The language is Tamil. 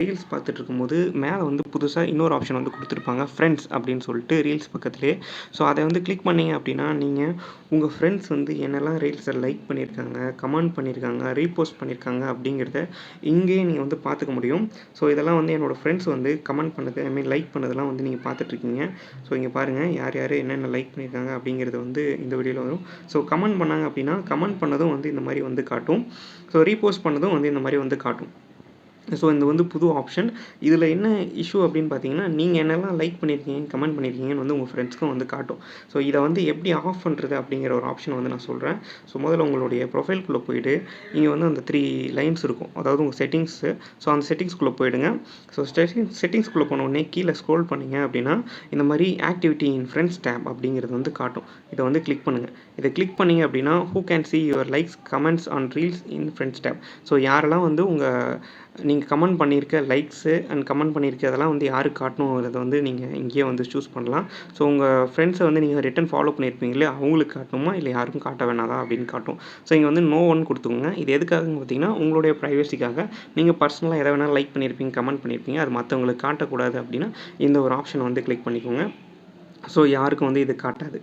ரீல்ஸ் பார்த்துட்டு இருக்கும்போது மேலே வந்து புதுசா இன்னொரு ஆப்ஷன் வந்து குடுத்துருப்பாங்க. ஃப்ரெண்ட்ஸ் அப்படின்னு சொல்லிட்டு ரீல்ஸ் பக்கத்திலேயே. ஸோ அத வந்து கிளிக் பண்ணீங்க அப்படின்னா, நீங்க உங்க ஃப்ரெண்ட்ஸ் வந்து என்னெல்லாம் ரீல்ஸ லைக் பண்ணியிருக்காங்க, கமெண்ட் பண்ணியிருக்காங்க, ரீபோஸ்ட் பண்ணியிருக்காங்க அப்படிங்கிறத இங்கேயே நீங்க வந்து பார்த்துக்க முடியும். ஸோ இதெல்லாம் வந்து என்னோட ஃப்ரெண்ட்ஸ் வந்து கமெண்ட் பண்ணது, ஐ மீன் லைக் பண்ணதெல்லாம் வந்து நீங்க பார்த்துட்ருக்கீங்க. ஸோ இங்க பாருங்க யார் யார் என்னென்ன லைக் பண்ணியிருக்காங்க அப்படிங்கிறது வந்து இந்த வீடியோல வரும். ஸோ கமெண்ட் பண்ணாங்க அப்படின்னா, கமெண்ட் பண்ணதும் வந்து இந்த மாரி வந்து காட்டும். ஸோ ரீபோஸ்ட் பண்ணதும் வந்து இந்த மாரி வந்து காட்டும். ஸோ இது வந்து புது ஆப்ஷன். இதில என்ன இஷ்யூ அப்படின்னு பார்த்தீங்கன்னா, நீங்க என்னெல்லாம் லைக் பண்ணியிருக்கீங்க, கமெண்ட் பண்ணியிருக்கீங்கன்னு வந்து உங்க ஃப்ரெண்ட்ஸ்க்கும் வந்து காட்டும். ஸோ இத வந்து எப்படி ஆஃப் பண்றது அப்படிங்கிற ஒரு ஆப்ஷன வந்து நான் சொல்றேன். ஸோ முதல்ல உங்களுடைய ப்ரொஃபைல்குள்ள போயிட்டு, இங்க வந்து அந்த 3 லைன்ஸ் இருக்கும். அதாவது உங்க செட்டிங்ஸு. ஸோ அந்த செட்டிங்ஸ்குள்ள போயிடுங்க. ஸோ செட்டிங்ஸ்குள்ள போன உடனே கீழ ஸ்க்ரோல் பண்ணீங்க அப்படின்னா, இந்த மாரி ஆக்டிவிட்டி இன் ஃப்ரெண்ட்ஸ் டேப் அப்படிங்கிறது வந்து காட்டும். இத வந்து கிளிக் பண்ணுங்க. இத கிளிக் பண்ணீங்க அப்படின்னா, who can see your likes, comments on reels in friends tab. So யாரெல்லாம் வந்து நீங்க கமெண்ட் பண்ணியிருக்க லைக்ஸு அண்ட் கமெண்ட் பண்ணியிருக்க அதெல்லாம் வந்து யாருக்கு காட்டணுங்கிறத வந்து நீங்க இங்கேயே வந்து சூஸ் பண்ணலாம். ஸோ உங்க ஃப்ரெண்ட்ஸ வந்து நீங்க ரிட்டர்ன் ஃபாலோ பண்ணியிருப்பீங்களே, அவங்களுக்கு காட்டணுமா? இல்ல யாருக்கும் காட்ட வேணாதா? அப்படின்னு காட்டும். ஸோ இங்க வந்து நோ ஒன்னு குடுத்துக்கோங்க. இது எதுக்காகன்னு பார்த்தீங்கன்னா, உங்களுடைய பிரைவசிக்காக. நீங்க பர்சனலா எத வேணாலும் லைக் பண்ணியிருப்பீங்க, கமெண்ட் பண்ணியிருப்பீங்க. அது மத்தவங்களுக்கு காட்டக்கூடாது அப்படின்னா, இந்த ஒரு ஆப்ஷன வந்து கிளிக் பண்ணிக்கோங்க. ஸோ யாருக்கும் வந்து இது காட்டாது.